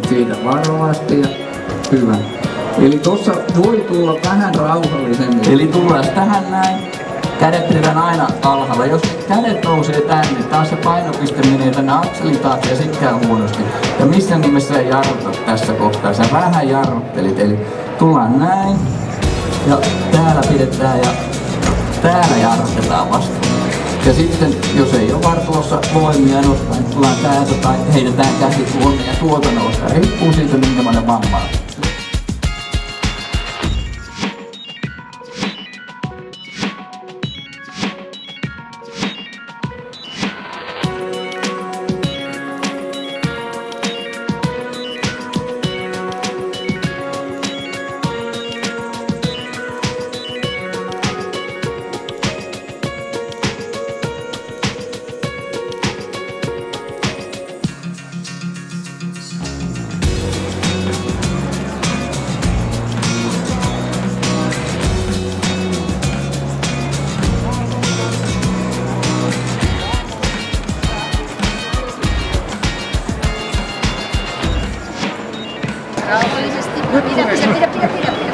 Siitä varovasti ja hyvä. Eli tuossa voi tulla vähän rauhallisemmin. Eli tullaan tähän näin. Kädet pidetään aina alhaalla. Jos kädet nousee tänne, taas se painopiste menee tänne akselin taakse ja sit käy huonosti. Ja missään nimessä ei jarruta tässä kohtaa. Sä vähän jarruttelit. Eli tullaan näin. Ja täällä pidetään ja täällä jarrutetaan vasta. Ja sitten, jos ei ole vartalossa voimia nostaa, niin tullaan täältä tai heitetään käsi tuonne ja tuolta nostaa. Riippuu siitä, minkälainen vamma on. Rauhallisesti. Pidä.